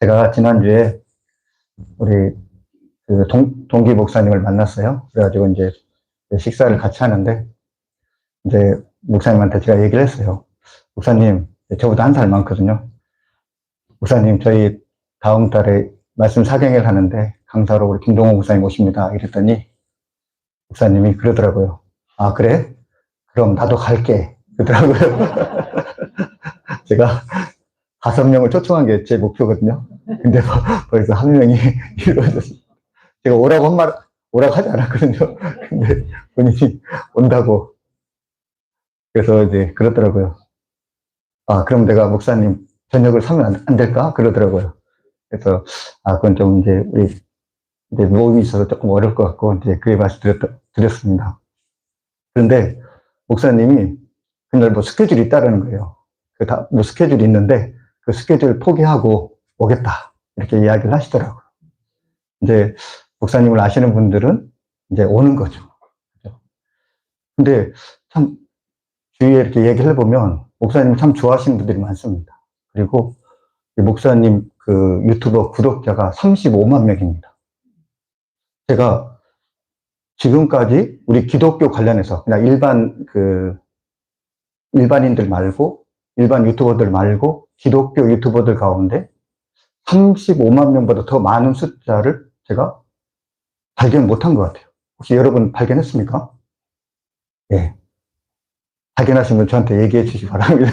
제가 지난주에 우리 그 동기 목사님을 만났어요. 그래가지고 이제 식사를 같이 하는데, 이제 목사님한테 제가 얘기를 했어요. 목사님, 저보다 한 살 많거든요. 목사님, 저희 다음 달에 말씀 사경회를 하는데 강사로 우리 김동호 목사님 오십니다. 이랬더니 목사님이 그러더라고요. 아, 그래? 그럼 나도 갈게. 그러더라고요. 제가 5명을 초청한 게 제 목표거든요. 근데 벌써 1명이 이루어졌어요. 제가 오라고 하지 않았거든요. 근데 본인이 온다고. 그래서 이제 그러더라고요. 아, 그럼 내가 목사님 저녁을 사면 안 될까? 그러더라고요. 그래서, 아, 그건 좀 이제 우리 이제 모임이 있어서 조금 어려울 것 같고, 이제 그에 말씀드렸습니다. 그런데 목사님이 그날 뭐 스케줄이 있다라는 거예요. 뭐 스케줄이 있는데 그 스케줄 포기하고 오겠다. 이렇게 이야기를 하시더라고요. 이제 목사님을 아시는 분들은 이제 오는 거죠. 근데 참 주위에 이렇게 얘기를 해보면 목사님 참 좋아하시는 분들이 많습니다. 그리고 목사님 그 유튜버 구독자가 35만 명입니다. 제가 지금까지 우리 기독교 관련해서 그냥 일반인들 말고 일반 유튜버들 말고 기독교 유튜버들 가운데 35만 명보다 더 많은 숫자를 제가 발견 못한 것 같아요. 혹시 여러분 발견했습니까? 예. 발견하시면 저한테 얘기해 주시기 바랍니다.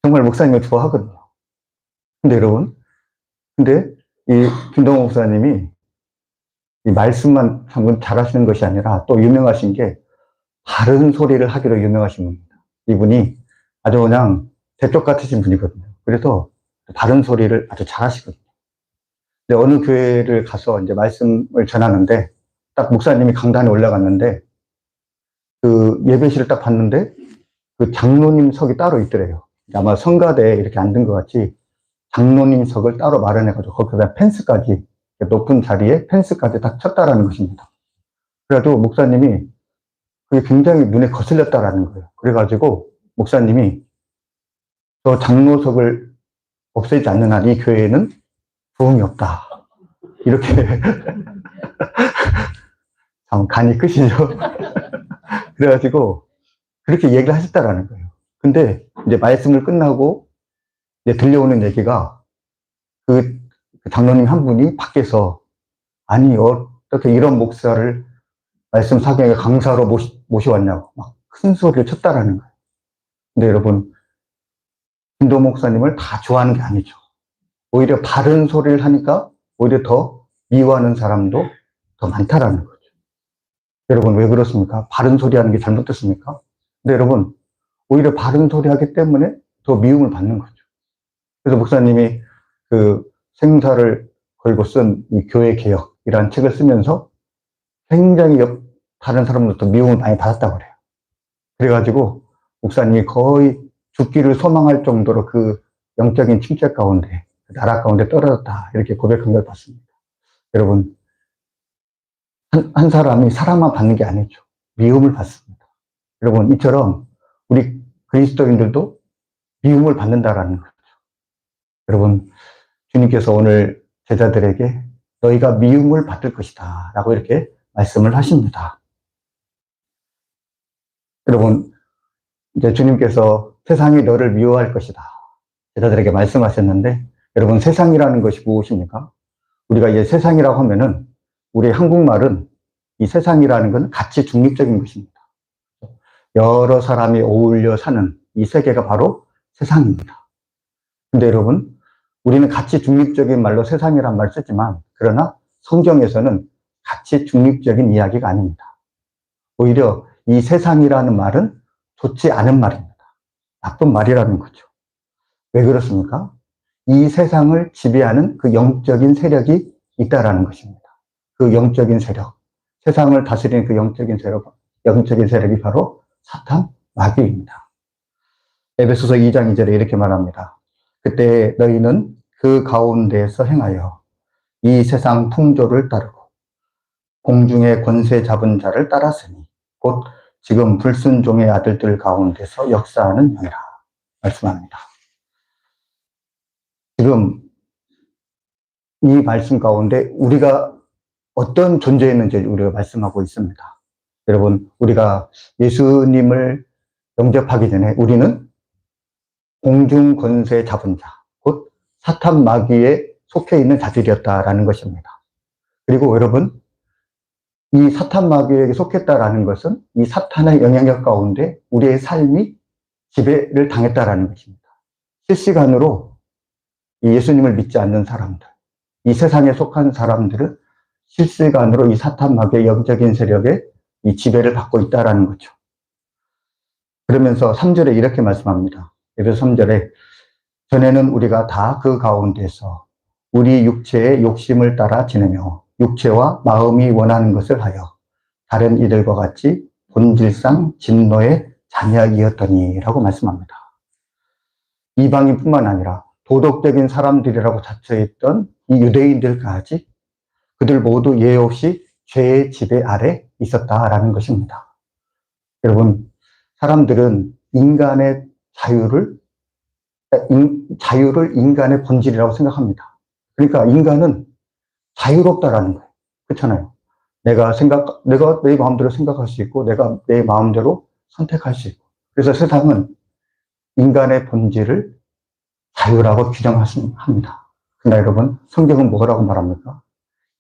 정말 목사님을 좋아하거든요. 근데 여러분, 이 김동호 목사님이 이 말씀만 한번 잘하시는 것이 아니라 또 유명하신 게 바른 소리를 하기로 유명하신 분입니다. 이분이 아주 그냥 대쪽 같으신 분이거든요. 그래서 바른 소리를 아주 잘하시거든요. 근데 어느 교회를 가서 이제 말씀을 전하는데 딱 목사님이 강단에 올라갔는데 그 예배실을 딱 봤는데 그 장로님석이 따로 있더래요. 아마 성가대에 이렇게 앉은 것 같이 장로님석을 따로 마련해가지고 거기다 펜스까지 높은 자리에 펜스까지 딱 쳤다라는 것입니다. 그래도 목사님이 그게 굉장히 눈에 거슬렸다라는 거예요. 그래가지고 목사님이 저 장로석을 없애지 않는 한 이 교회에는 부흥이 없다. 이렇게 참 간이 크시죠. 그래가지고 그렇게 얘기를 하셨다라는 거예요. 근데 이제 말씀을 끝나고 이제 들려오는 얘기가 그 장로님 한 분이 밖에서 아니 어떻게 이런 목사를 말씀 사경에 강사로 모셔왔냐고 막 큰 소리를 쳤다라는 거예요. 근데 여러분 김도 목사님을 다 좋아하는 게 아니죠. 오히려 바른 소리를 하니까 오히려 더 미워하는 사람도 더 많다라는 거죠. 여러분 왜 그렇습니까? 바른 소리 하는 게 잘못됐습니까? 근데 여러분 오히려 바른 소리 하기 때문에 더 미움을 받는 거죠. 그래서 목사님이 그 생사를 걸고 쓴 이 교회 개혁이라는 책을 쓰면서 굉장히 다른 사람들도 미움을 많이 받았다고 그래요. 그래가지고 목사님이 거의 죽기를 소망할 정도로 그 영적인 침체 가운데, 나락 가운데 떨어졌다. 이렇게 고백한 걸 봤습니다. 여러분, 한 사람이 사랑만 받는 게 아니죠. 미움을 받습니다. 여러분, 이처럼 우리 그리스도인들도 미움을 받는다라는 거죠. 여러분, 주님께서 오늘 제자들에게 너희가 미움을 받을 것이다. 라고 이렇게 말씀을 하십니다. 여러분, 이제 주님께서 세상이 너를 미워할 것이다. 제자들에게 말씀하셨는데, 여러분, 세상이라는 것이 무엇입니까? 우리가 이제 세상이라고 하면은, 우리 한국말은 이 세상이라는 건 가치 중립적인 것입니다. 여러 사람이 어울려 사는 이 세계가 바로 세상입니다. 근데 여러분, 우리는 가치 중립적인 말로 세상이란 말 쓰지만, 그러나 성경에서는 가치 중립적인 이야기가 아닙니다. 오히려 이 세상이라는 말은 좋지 않은 말입니다. 나쁜 말이라는 거죠. 왜 그렇습니까? 이 세상을 지배하는 그 영적인 세력이 있다라는 것입니다. 그 영적인 세력, 세상을 다스리는 그 영적인 세력이 바로 사탄, 마귀입니다. 에베소서 2장 2절에 이렇게 말합니다. 그때 너희는 그 가운데에서 행하여 이 세상 풍조를 따르고 공중의 권세 잡은 자를 따랐으니 곧 지금 불순종의 아들들 가운데서 역사하는 영이라 말씀합니다. 지금 이 말씀 가운데 우리가 어떤 존재였는지 우리가 말씀하고 있습니다. 여러분, 우리가 예수님을 영접하기 전에 우리는 공중 권세 잡은 자, 곧 사탄 마귀에 속해 있는 자들이었다라는 것입니다. 그리고 여러분, 이 사탄 마귀에게 속했다라는 것은 이 사탄의 영향력 가운데 우리의 삶이 지배를 당했다라는 것입니다. 실시간으로 이 예수님을 믿지 않는 사람들, 이 세상에 속한 사람들은 실시간으로 이 사탄 마귀의 영적인 세력에 이 지배를 받고 있다라는 거죠. 그러면서 3절에 이렇게 말씀합니다. 에베소 3절에 전에는 우리가 다 그 가운데서 우리 육체의 욕심을 따라 지내며 육체와 마음이 원하는 것을 하여 다른 이들과 같이 본질상 진노의 자녀이었더니 라고 말씀합니다. 이방인뿐만 아니라 도덕적인 사람들이라고 자처했던 이 유대인들까지 그들 모두 예외 없이 죄의 지배 아래 있었다라는 것입니다. 여러분, 사람들은 인간의 자유를 인간의 본질이라고 생각합니다. 그러니까 인간은 자유롭다라는 거예요. 그렇잖아요. 내가 내 마음대로 생각할 수 있고, 내가 내 마음대로 선택할 수 있고. 그래서 세상은 인간의 본질을 자유라고 규정합니다. 그러나 여러분, 성경은 뭐라고 말합니까?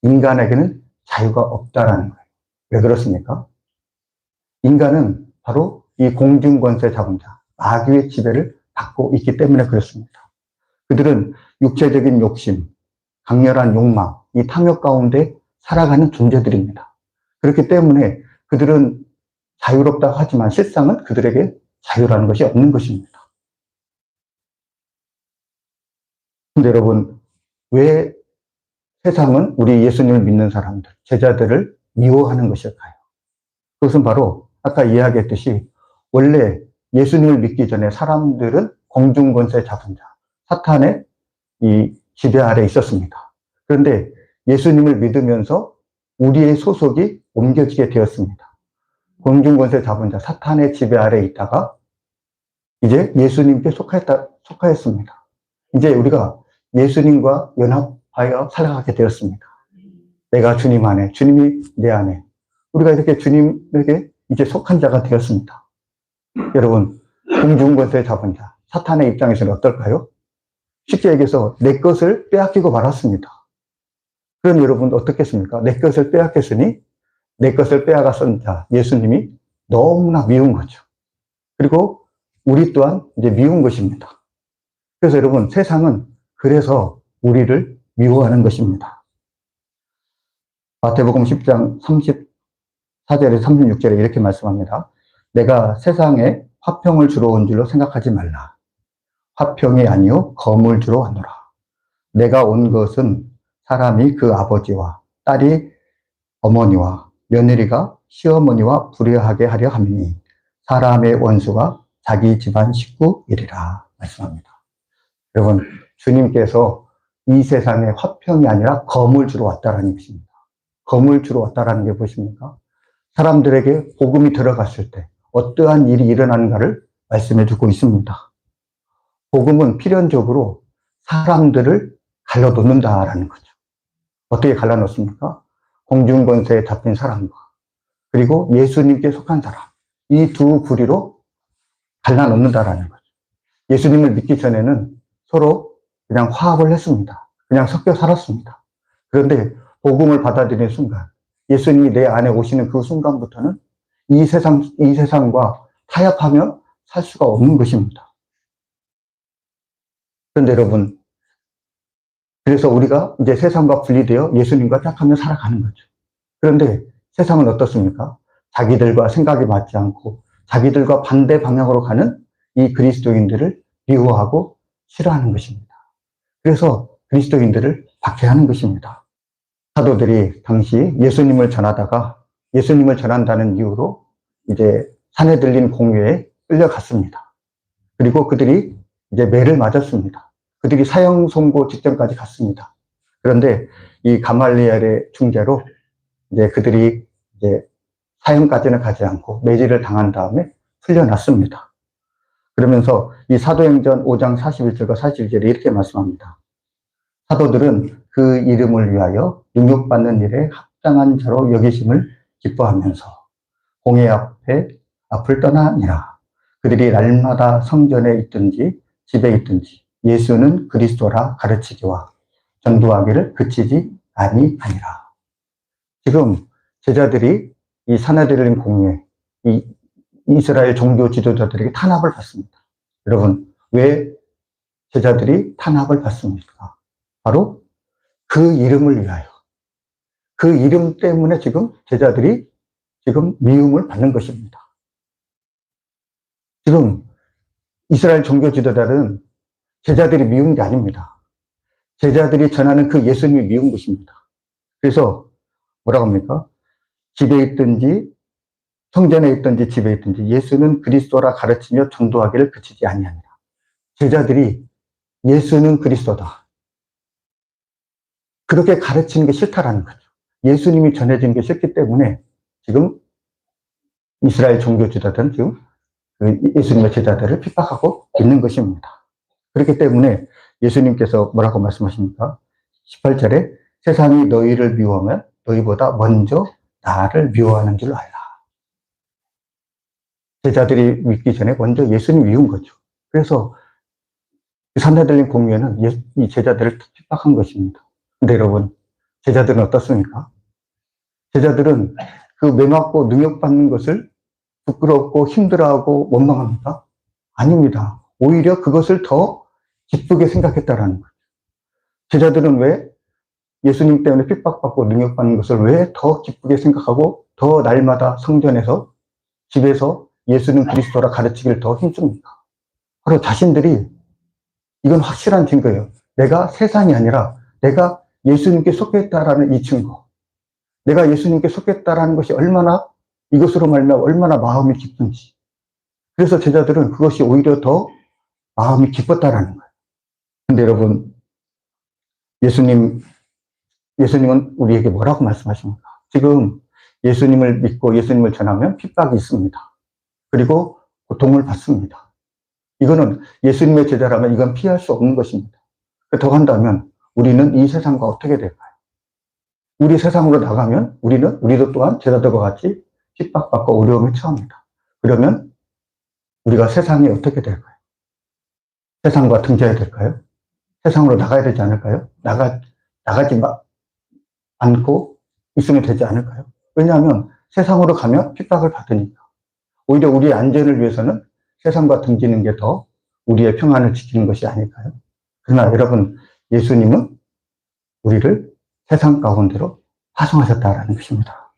인간에게는 자유가 없다라는 거예요. 왜 그렇습니까? 인간은 바로 이 공중권세 잡은 자, 마귀의 지배를 받고 있기 때문에 그렇습니다. 그들은 육체적인 욕심, 강렬한 욕망, 이 탐욕 가운데 살아가는 존재들입니다. 그렇기 때문에 그들은 자유롭다고 하지만 실상은 그들에게 자유라는 것이 없는 것입니다. 근데 여러분, 왜 세상은 우리 예수님을 믿는 사람들, 제자들을 미워하는 것일까요? 그것은 바로 아까 이야기했듯이 원래 예수님을 믿기 전에 사람들은 공중권세 잡은 자, 사탄의 이 지배 아래 있었습니다. 그런데 예수님을 믿으면서 우리의 소속이 옮겨지게 되었습니다. 공중권세 잡은 자, 사탄의 지배 아래 있다가 이제 예수님께 속하였습니다. 이제 우리가 예수님과 연합하여 살아가게 되었습니다. 내가 주님 안에, 주님이 내 안에. 우리가 이렇게 주님에게 이제 속한 자가 되었습니다. 여러분, 공중권세 잡은 자, 사탄의 입장에서는 어떨까요? 쉽게 얘기해서 내 것을 빼앗기고 말았습니다. 그럼 여러분 어떻겠습니까? 내 것을 빼앗겼으니 내 것을 빼앗았던 자, 예수님이 너무나 미운 거죠. 그리고 우리 또한 이제 미운 것입니다. 그래서 여러분, 세상은 그래서 우리를 미워하는 것입니다. 마태복음 10장 34절에서 36절에 이렇게 말씀합니다. 내가 세상에 화평을 주러 온 줄로 생각하지 말라. 화평이 아니요 검을 주러 왔노라. 내가 온 것은 사람이 그 아버지와 딸이 어머니와 며느리가 시어머니와 불의하게 하려 함이니 사람의 원수가 자기 집안 식구이리라 말씀합니다. 여러분, 주님께서 이 세상에 화평이 아니라 검을 주러 왔다라는 것입니다. 검을 주러 왔다라는 게 무엇입니까? 사람들에게 복음이 들어갔을 때 어떠한 일이 일어나는가를 말씀해 주고 있습니다. 복음은 필연적으로 사람들을 갈라놓는다라는 거죠. 어떻게 갈라놓습니까? 공중권세에 잡힌 사람과 그리고 예수님께 속한 사람, 이 두 부리로 갈라놓는다라는 거죠. 예수님을 믿기 전에는 서로 그냥 화합을 했습니다. 그냥 섞여 살았습니다. 그런데 복음을 받아들이는 순간, 예수님이 내 안에 오시는 그 순간부터는 이 세상과 타협하며 살 수가 없는 것입니다. 그런데 여러분, 그래서 우리가 이제 세상과 분리되어 예수님과 딱 하며 살아가는 거죠. 그런데 세상은 어떻습니까? 자기들과 생각이 맞지 않고 자기들과 반대 방향으로 가는 이 그리스도인들을 미워하고 싫어하는 것입니다. 그래서 그리스도인들을 박해하는 것입니다. 사도들이 당시 예수님을 전하다가 예수님을 전한다는 이유로 이제 산에 들린 공회에 끌려갔습니다. 그리고 그들이 이제 매를 맞았습니다. 그들이 사형 선고 직전까지 갔습니다. 그런데 이 가말리엘의 중재로 이제 그들이 이제 사형까지는 가지 않고 매질을 당한 다음에 풀려났습니다. 그러면서 이 사도행전 5장 41절과 47절에 이렇게 말씀합니다. 사도들은 그 이름을 위하여 능욕받는 일에 합당한 자로 여기심을 기뻐하면서 공회 앞을 떠나니라. 그들이 날마다 성전에 있든지 집에 있든지 예수는 그리스도라 가르치기와 전도하기를 그치지 아니하니라. 지금 제자들이 이 사나들린 공회, 이 이스라엘 종교 지도자들에게 탄압을 받습니다. 여러분, 왜 제자들이 탄압을 받습니까? 바로 그 이름을 위하여. 그 이름 때문에 지금 제자들이 지금 미움을 받는 것입니다. 지금 이스라엘 종교 지도자들은 제자들이 미운 게 아닙니다. 제자들이 전하는 그 예수님이 미운 것입니다. 그래서 뭐라고 합니까? 집에 있든지 성전에 있든지 집에 있든지 예수는 그리스도라 가르치며 전도하기를 그치지 아니하니라. 제자들이 예수는 그리스도다. 그렇게 가르치는 게 싫다라는 거죠. 예수님이 전해지는 게 싫기 때문에 지금 이스라엘 종교 지도자들은 지금 예수님의 제자들을 핍박하고 있는 것입니다. 그렇기 때문에 예수님께서 뭐라고 말씀하십니까? 18절에 세상이 너희를 미워하면 너희보다 먼저 나를 미워하는 줄 알라. 제자들이 믿기 전에 먼저 예수님 미운 거죠. 그래서 산헤드린 공회는 이 제자들을 핍박한 것입니다. 근데 여러분, 제자들은 어떻습니까? 제자들은 그 매맞고 능욕받는 것을 부끄럽고 힘들어하고 원망합니까? 아닙니다. 오히려 그것을 더 기쁘게 생각했다라는 거죠. 제자들은 왜 예수님 때문에 핍박받고 능욕받는 것을 왜 더 기쁘게 생각하고 더 날마다 성전에서 집에서 예수는 그리스도라 가르치기를 더 힘씁니까? 바로 자신들이 이건 확실한 증거예요. 내가 세상이 아니라 내가 예수님께 속했다라는 이 증거. 내가 예수님께 속했다라는 것이 얼마나 이것으로 말미암아 얼마나 마음이 기쁜지. 그래서 제자들은 그것이 오히려 더 마음이 기뻤다라는 거예요. 근데 여러분, 예수님은 우리에게 뭐라고 말씀하십니까? 지금 예수님을 믿고 예수님을 전하면 핍박이 있습니다. 그리고 고통을 받습니다. 이거는 예수님의 제자라면 이건 피할 수 없는 것입니다. 더 한다면 우리는 이 세상과 어떻게 될까요? 우리 세상으로 나가면 우리도 또한 제자들과 같이 핍박받고 어려움을 처합니다. 그러면 우리가 세상에 어떻게 될까요? 세상과 등져야 될까요? 세상으로 나가야 되지 않을까요? 나가지 않고 있으면 되지 않을까요? 왜냐하면 세상으로 가면 핍박을 받으니까. 오히려 우리의 안전을 위해서는 세상과 등지는 게 더 우리의 평안을 지키는 것이 아닐까요? 그러나 여러분, 예수님은 우리를 세상 가운데로 파송하셨다라는 것입니다.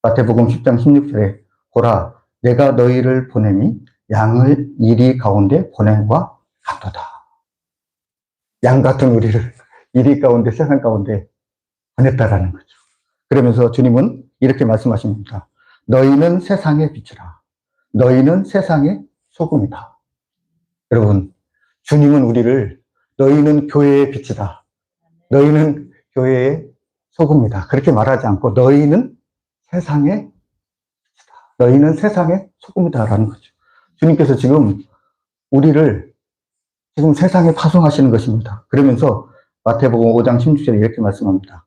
마태복음 10장 16절에 보라, 내가 너희를 보냄이 양을 이리 가운데 보냄과 같도다. 양 같은 우리를 이리 가운데 세상 가운데 보냈다라는 거죠. 그러면서 주님은 이렇게 말씀하십니다. 너희는 세상의 빛이라. 너희는 세상의 소금이다. 여러분, 주님은 우리를 너희는 교회의 빛이다. 너희는 교회의 소금이다. 그렇게 말하지 않고 너희는 세상의 빛이다. 너희는 세상의 소금이다라는 거죠. 주님께서 지금 우리를 지금 세상에 파송하시는 것입니다. 그러면서 마태복음 5장 16절에 이렇게 말씀합니다.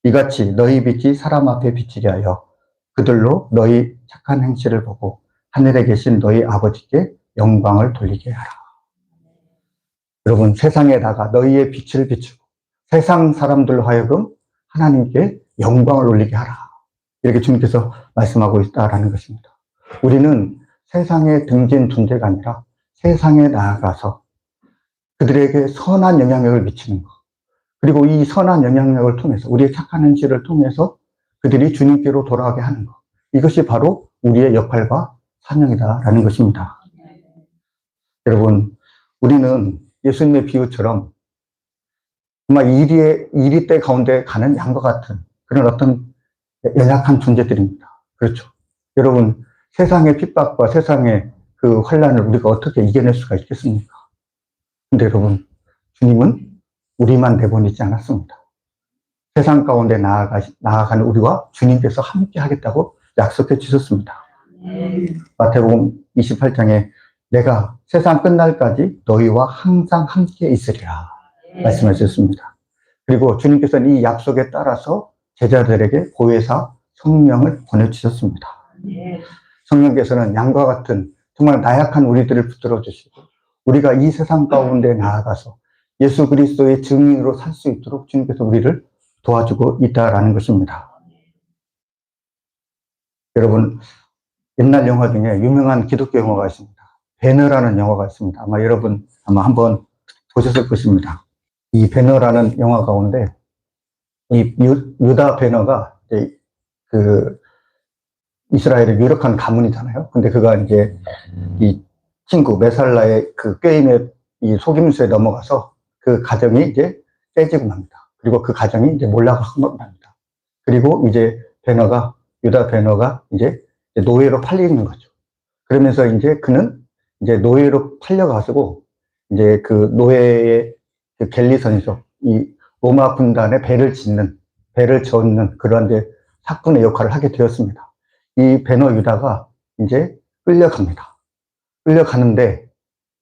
이같이 너희 빛이 사람 앞에 비치게 하여 그들로 너희 착한 행실을 보고 하늘에 계신 너희 아버지께 영광을 돌리게 하라. 여러분, 세상에다가 너희의 빛을 비추고 세상 사람들로 하여금 하나님께 영광을 올리게 하라. 이렇게 주님께서 말씀하고 있다라는 것입니다. 우리는 세상에 등진 존재가 아니라 세상에 나아가서 그들에게 선한 영향력을 미치는 것. 그리고 이 선한 영향력을 통해서 우리의 착한 행실을 통해서 그들이 주님께로 돌아가게 하는 것. 이것이 바로 우리의 역할과 사명이다라는 것입니다. 여러분, 우리는 예수님의 비유처럼 정말 이리 때 가운데 가는 양과 같은 그런 어떤 연약한 존재들입니다. 그렇죠. 여러분, 세상의 핍박과 세상의 그 환란을 우리가 어떻게 이겨낼 수가 있겠습니까? 근데 여러분, 주님은 우리만 내보내지 않았습니다. 세상 가운데 나아가는 우리와 주님께서 함께 하겠다고 약속해 주셨습니다. 마태복음 28장에 내가 세상 끝날까지 너희와 항상 함께 있으리라. 말씀하셨습니다. 그리고 주님께서는 이 약속에 따라서 제자들에게 보혜사 성령을 보내주셨습니다. 성령께서는 양과 같은 정말 나약한 우리들을 붙들어 주시고 우리가 이 세상 가운데 나아가서 예수 그리스도의 증인으로 살 수 있도록 주님께서 우리를 도와주고 있다라는 것입니다. 여러분, 옛날 영화 중에 유명한 기독교 영화가 있습니다. 배너라는 영화가 있습니다. 아마 여러분 한번 보셨을 것입니다. 이 배너라는 영화 가운데 이 유다 배너가 그 이스라엘의 유력한 가문이잖아요. 근데 그가 이제 이 친구 메살라의 그 꾀임에 이 속임수에 넘어가서 그 가정이 이제 깨지고 납니다. 그리고 그 가정이 이제 몰락하고 납니다. 그리고 이제 유다 베너가 이제 노예로 팔리는 거죠. 그러면서 이제 그는 이제 노예로 팔려가지고 이제 그 노예의 그 갤리선에서 이 로마 군단의 배를 젓는 그런 이제 사건의 역할을 하게 되었습니다. 이 베너 유다가 이제 끌려갑니다. 끌려가는데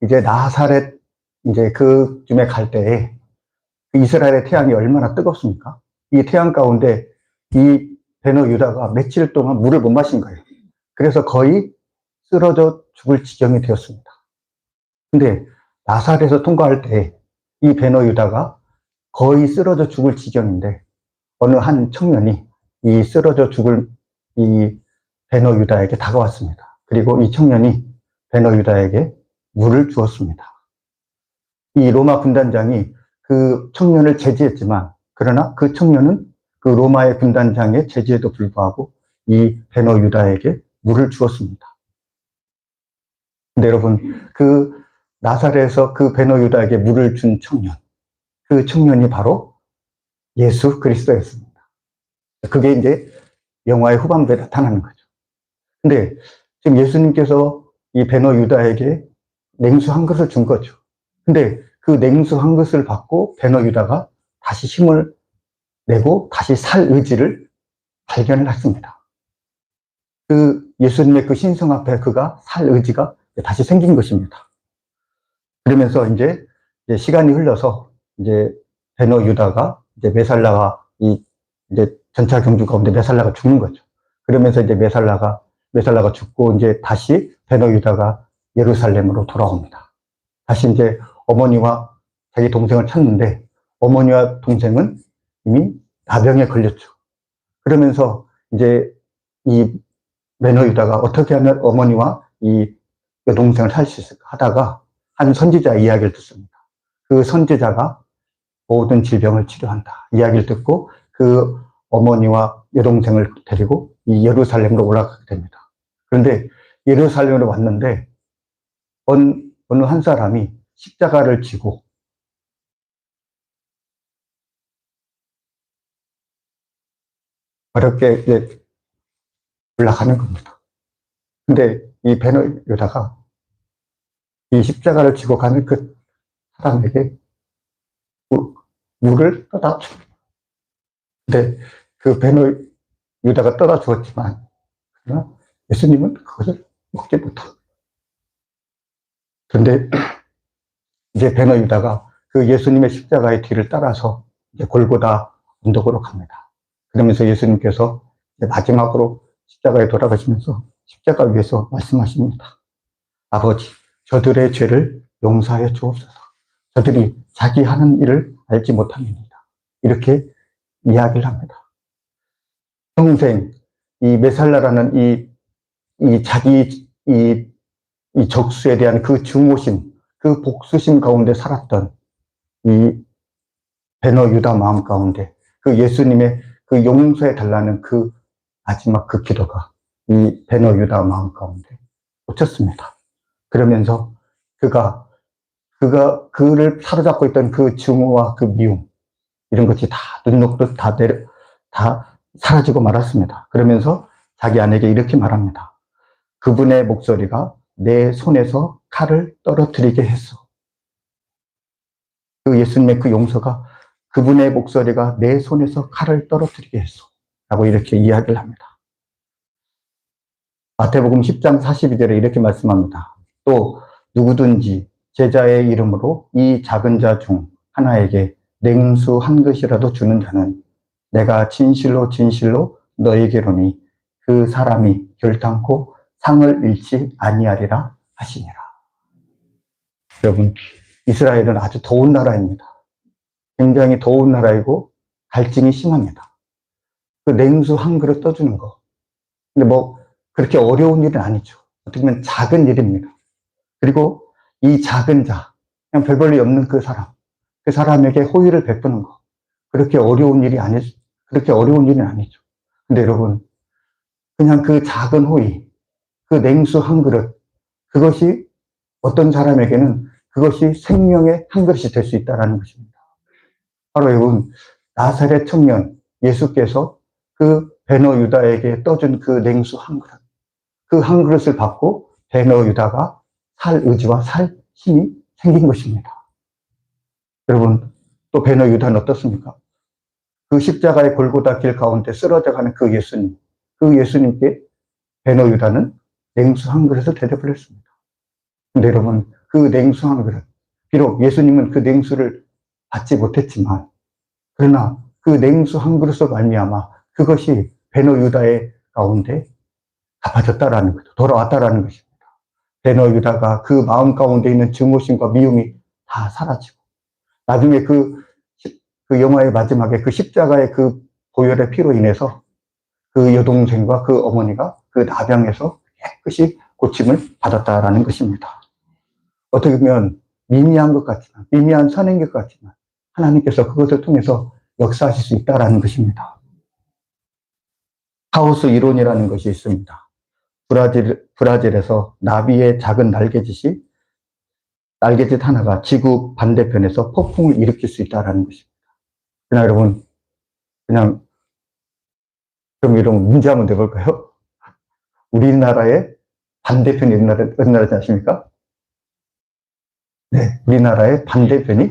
이제 나사렛 이제 그쯤에 갈 때에 이스라엘의 태양이 얼마나 뜨겁습니까? 이 태양 가운데 이 베너 유다가 며칠 동안 물을 못 마신 거예요. 그래서 거의 쓰러져 죽을 지경이 되었습니다. 근데 나사렛에서 통과할 때 이 베너 유다가 거의 쓰러져 죽을 지경인데 어느 한 청년이 이 쓰러져 죽을 이 베너 유다에게 다가왔습니다. 그리고 이 청년이 베너 유다에게 물을 주었습니다. 이 로마 군단장이 그 청년을 제지했지만 그러나 그 청년은 그 로마의 군단장의 제지에도 불구하고 이 베너 유다에게 물을 주었습니다. 근데 여러분, 그 나사렛에서 그 베너 유다에게 물을 준 청년, 그 청년이 바로 예수 그리스도였습니다. 그게 이제 영화의 후반부에 나타나는 거죠. 근데 지금 예수님께서 이 베너 유다에게 냉수 한 그릇을 준 거죠. 근데 그 냉수 한 그릇을 받고 베너 유다가 다시 힘을 내고 다시 살 의지를 발견을 했습니다. 그 예수님의 그 신성 앞에 그가 살 의지가 다시 생긴 것입니다. 그러면서 이제 시간이 흘러서 이제 베너 유다가 이제 메살라가 이제 전차 경주 가운데 메살라가 죽는 거죠. 그러면서 이제 메살라가 죽고 이제 다시 베너 유다가 예루살렘으로 돌아옵니다. 다시 이제 어머니와 자기 동생을 찾는데 어머니와 동생은 이미 나병에 걸렸죠. 그러면서 이제 이 베너 유다가 어떻게 하면 어머니와 이 여동생을 살 수 있을까 하다가 한 선지자 이야기를 듣습니다. 그 선지자가 모든 질병을 치료한다 이야기를 듣고 그 어머니와 여동생을 데리고 이 예루살렘으로 올라가게 됩니다. 그런데 예루살렘으로 왔는데 어느 한 사람이 십자가를 지고 어렵게 올라가는 겁니다. 근데 이 베너 유다가 이 십자가를 지고 가는 그 사람에게 물을 떠다 줍니다. 근데 그 베너 유다가 떠다 주었지만 그러나 예수님은 그것을 먹지 못합니다. 그런데 이제 베너 유다가 그 예수님의 십자가의 뒤를 따라서 이제 골고다 언덕으로 갑니다. 그러면서 예수님께서 마지막으로 십자가에 돌아가시면서 십자가 위에서 말씀하십니다. 아버지, 저들의 죄를 용서하여 주옵소서. 저들이 자기 하는 일을 알지 못합니다. 이렇게 이야기를 합니다. 평생 이 메살라라는 자기 이 적수에 대한 그 증오심, 그 복수심 가운데 살았던 이 베너 유다 마음 가운데 그 예수님의 그 용서해 달라는 그 마지막 그 기도가 이 베너 유다 마음 가운데 꽂혔습니다. 그러면서 그를 사로잡고 있던 그 증오와 그 미움 이런 것이 다 눈 녹듯 다 사라지고 말았습니다. 그러면서 자기 아내에게 이렇게 말합니다. 그분의 목소리가 내 손에서 칼을 떨어뜨리게 했어. 그 예수님의 그 용서가 그분의 목소리가 내 손에서 칼을 떨어뜨리게 했어. 라고 이렇게 이야기를 합니다. 마태복음 10장 42절에 이렇게 말씀합니다. 또 누구든지 제자의 이름으로 이 작은 자 중 하나에게 냉수 한 그릇이라도 주는 자는 내가 진실로 진실로 너에게로니 그 사람이 결단코 상을 잃지 아니하리라 하시니라. 여러분, 이스라엘은 아주 더운 나라입니다. 굉장히 더운 나라이고 갈증이 심합니다. 그 냉수 한 그릇 떠주는 거. 근데 뭐 그렇게 어려운 일은 아니죠. 어떻게 보면 작은 일입니다. 그리고 이 작은 자, 그냥 별 볼일 없는 그 사람에게 호의를 베푸는 거. 그렇게 어려운 일은 아니죠. 근데 여러분, 그냥 그 작은 호의, 그 냉수 한 그릇, 그것이 어떤 사람에게는 그것이 생명의 한 그릇이 될 수 있다는 것입니다. 바로 여러분, 나사렛 청년 예수께서 그 베너 유다에게 떠준 그 냉수 한 그릇, 그 한 그릇을 받고 베너 유다가 살 의지와 살 힘이 생긴 것입니다. 여러분, 또 베너 유다는 어떻습니까? 그 십자가의 골고다 길 가운데 쓰러져가는 그 예수님께 베너 유다는 냉수 한 그릇을 대접을 했습니다. 근데 여러분, 그 냉수 한 그릇, 비록 예수님은 그 냉수를 받지 못했지만, 그러나 그 냉수 한 그릇으로 말미암아 그것이 베너 유다의 가운데 갚아졌다라는 거죠. 돌아왔다라는 것입니다. 베너 유다가 그 마음 가운데 있는 증오심과 미움이 다 사라지고, 나중에 그 영화의 마지막에 그 십자가의 그 보혈의 피로 인해서 그 여동생과 그 어머니가 그 나병에서 깨끗이 고침을 받았다라는 것입니다. 어떻게 보면 미미한 선행인 것 같지만 하나님께서 그것을 통해서 역사하실 수 있다라는 것입니다. 카오스 이론이라는 것이 있습니다. 브라질에서 나비의 작은 날개짓 하나가 지구 반대편에서 폭풍을 일으킬 수 있다는 것입니다. 그러나 여러분, 그럼 여러분 문제 한번 내볼까요? 우리나라의 반대편이 어느 나라인지 아십니까? 네, 우리나라의 반대편이?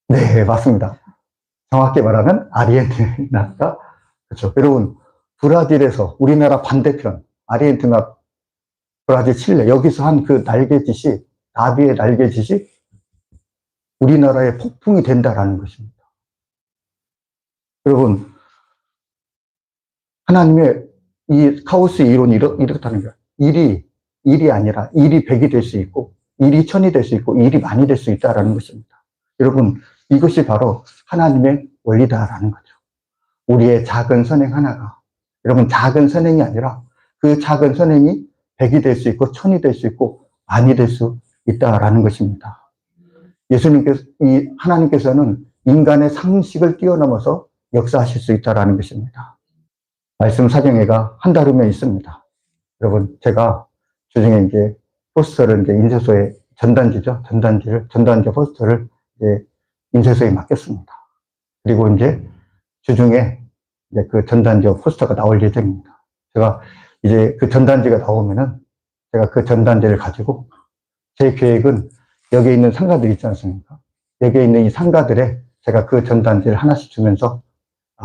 네, 맞습니다. 정확히 말하면 아르헨티나가, 그렇죠. 여러분, 브라질에서 우리나라 반대편, 아르헨티나, 브라질, 칠레, 여기서 한 그 나비의 날개짓이 우리나라의 폭풍이 된다라는 것입니다. 여러분, 하나님의 이 카오스 이론이 이렇다는 거예요. 일이 아니라 일이 100이 될 수 있고, 일이 1000이 될 수 있고, 일이 많이 될 수 있다라는 것입니다. 여러분, 이것이 바로 하나님의 원리다라는 거죠. 우리의 작은 선행 하나가, 여러분, 작은 선행이 아니라 그 작은 선행이 100이 될 수 있고, 1000이 될 수 있고, 많이 될 수 있다라는 것입니다. 하나님께서는 인간의 상식을 뛰어넘어서 역사하실 수 있다라는 것입니다. 말씀 사경회가 한 달 후면 있습니다. 여러분, 제가 주중에 이제 포스터를 이제 인쇄소에 전단지 포스터를 이제 인쇄소에 맡겼습니다. 그리고 이제 주중에 이제 그 전단지 포스터가 나올 예정입니다. 제가 이제 그 전단지가 나오면은 제가 그 전단지를 가지고 제 계획은 여기에 있는 상가들 있지 않습니까? 여기에 있는 이 상가들에 제가 그 전단지를 하나씩 주면서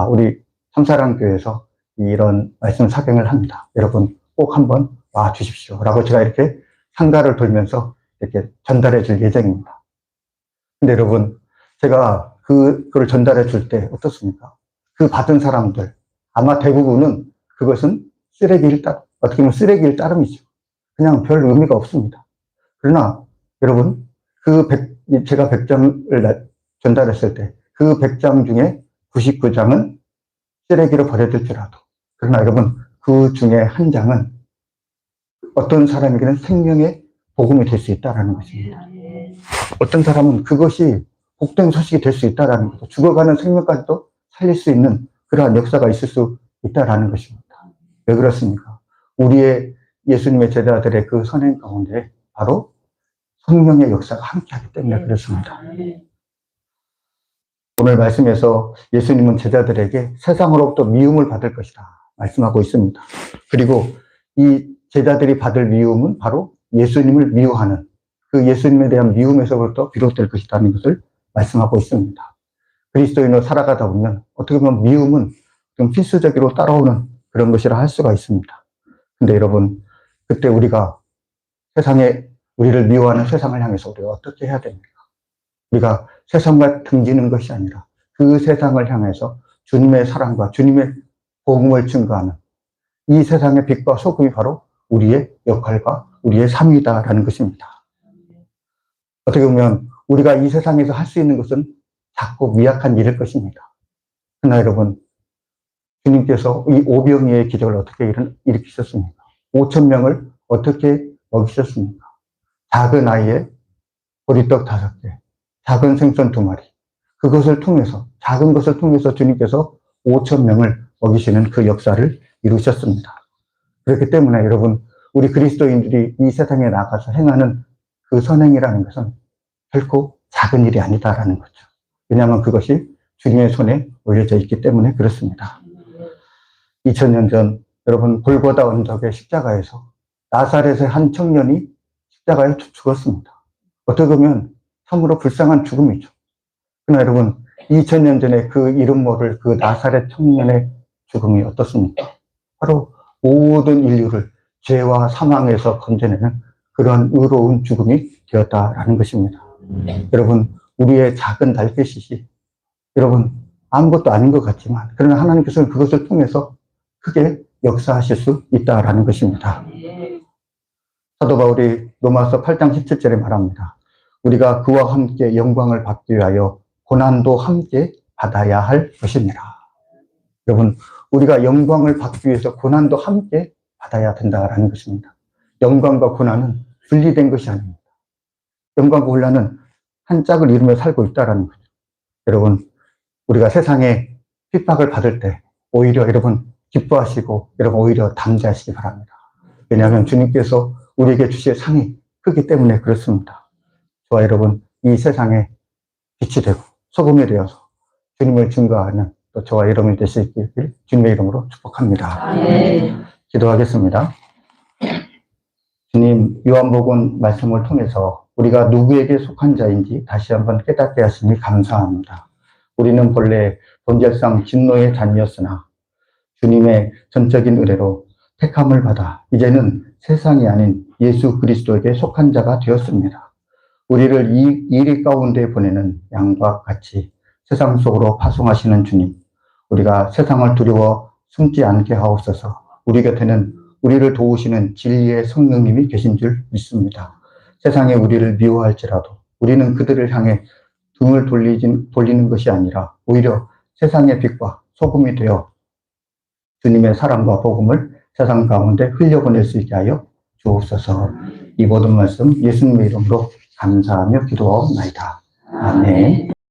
우리 삼사랑교회에서 이런 말씀 사경을 합니다. 여러분 꼭 한번 와 주십시오. 라고 제가 이렇게 상가를 돌면서 이렇게 전달해 줄 예정입니다. 근데 여러분, 제가 그걸 전달해 줄 때 어떻습니까? 그 받은 사람들, 아마 대부분은 그것은 어떻게 보면 쓰레기일 따름이죠. 그냥 별 의미가 없습니다. 그러나 여러분, 제가 100장을 전달했을 때 그 100장 중에 99장은 쓰레기로 버려질지라도, 그러나 여러분, 그 중에 한 장은 어떤 사람에게는 생명의 복음이 될 수 있다는 것입니다. 어떤 사람은 그것이 복된 소식이 될 수 있다는 거죠. 죽어가는 생명까지도 살릴 수 있는 그러한 역사가 있을 수 있다는 것입니다. 왜 그렇습니까? 우리의 예수님의 제자들의 그 선행 가운데 바로 성령의 역사가 함께하기 때문에 그렇습니다. 오늘 말씀에서 예수님은 제자들에게 세상으로부터 미움을 받을 것이다 말씀하고 있습니다. 그리고 이 제자들이 받을 미움은 바로 예수님을 미워하는 그 예수님에 대한 미움에서부터 비롯될 것이라는 것을 말씀하고 있습니다. 그리스도인으로 살아가다 보면 어떻게 보면 미움은 좀 필수적으로 따라오는 그런 것이라 할 수가 있습니다. 근데 여러분, 그때 우리를 미워하는 세상을 향해서 우리가 어떻게 해야 됩니까? 우리가 세상과 등지는 것이 아니라 그 세상을 향해서 주님의 사랑과 주님의 복음을 증거하는 이 세상의 빛과 소금이 바로 우리의 역할과 우리의 삶이다라는 것입니다. 어떻게 보면 우리가 이 세상에서 할 수 있는 것은 작고 미약한 일일 것입니다. 그러나 여러분, 주님께서 이 오병이의 기적을 어떻게 일으키셨습니까? 5천 명을 어떻게 먹이셨습니까? 작은 아이에 보리떡 5개, 작은 생선 2마리. 그것을 통해서, 작은 것을 통해서 주님께서 5천 명을 먹이시는 그 역사를 이루셨습니다. 그렇기 때문에 여러분, 우리 그리스도인들이 이 세상에 나가서 행하는 그 선행이라는 것은 결코 작은 일이 아니다라는 거죠. 왜냐하면 그것이 주님의 손에 올려져 있기 때문에 그렇습니다. 2000년 전 여러분 골고다 언덕의 십자가에서 나사렛의 한 청년이 십자가에 죽었습니다. 어떻게 보면 참으로 불쌍한 죽음이죠. 그러나 여러분 2000년 전에 그 이름 모를 그 나사렛 청년의 죽음이 어떻습니까? 바로 모든 인류를 죄와 사망에서 건져내는 그런 의로운 죽음이 되었다라는 것입니다. 여러분 우리의 작은 달빛이 여러분 아무것도 아닌 것 같지만 그러나 하나님께서는 그것을 통해서 크게 역사하실 수 있다라는 것입니다. 사도 바울이 로마서 8장 17절에 말합니다. 우리가 그와 함께 영광을 받기 위하여 고난도 함께 받아야 할 것입니다. 여러분 우리가 영광을 받기 위해서 고난도 함께 받아야 된다라는 것입니다. 영광과 고난은 분리된 것이 아닙니다. 영광과 고난은 한 짝을 이루며 살고 있다라는 거죠. 여러분 우리가 세상에 핍박을 받을 때 오히려 여러분 기뻐하시고 여러분 오히려 담대하시기 바랍니다. 왜냐하면 주님께서 우리에게 주실 상이 크기 때문에 그렇습니다. 저와 여러분 이 세상에 빛이 되고 소금이 되어서 주님을 증거하는 또 저와 여러분이 되시길 주님의 이름으로 축복합니다. 기도하겠습니다. 주님 요한복음 말씀을 통해서 우리가 누구에게 속한 자인지 다시 한번 깨닫게 하시니 감사합니다. 우리는 본래 본질상 진노의 자녀였으나 주님의 전적인 은혜로 택함을 받아 이제는 세상이 아닌 예수 그리스도에게 속한 자가 되었습니다. 우리를 이 일 가운데 보내는 양과 같이 세상 속으로 파송하시는 주님, 우리가 세상을 두려워 숨지 않게 하옵소서. 우리 곁에는 우리를 도우시는 진리의 성령님이 계신 줄 믿습니다. 세상에 우리를 미워할지라도 우리는 그들을 향해 등을 돌리는 것이 아니라 오히려 세상의 빛과 소금이 되어 주님의 사랑과 복음을 세상 가운데 흘려보낼 수 있게 하여 주옵소서. 이 모든 말씀 예수님의 이름으로 감사하며 기도하옵나이다. 아멘.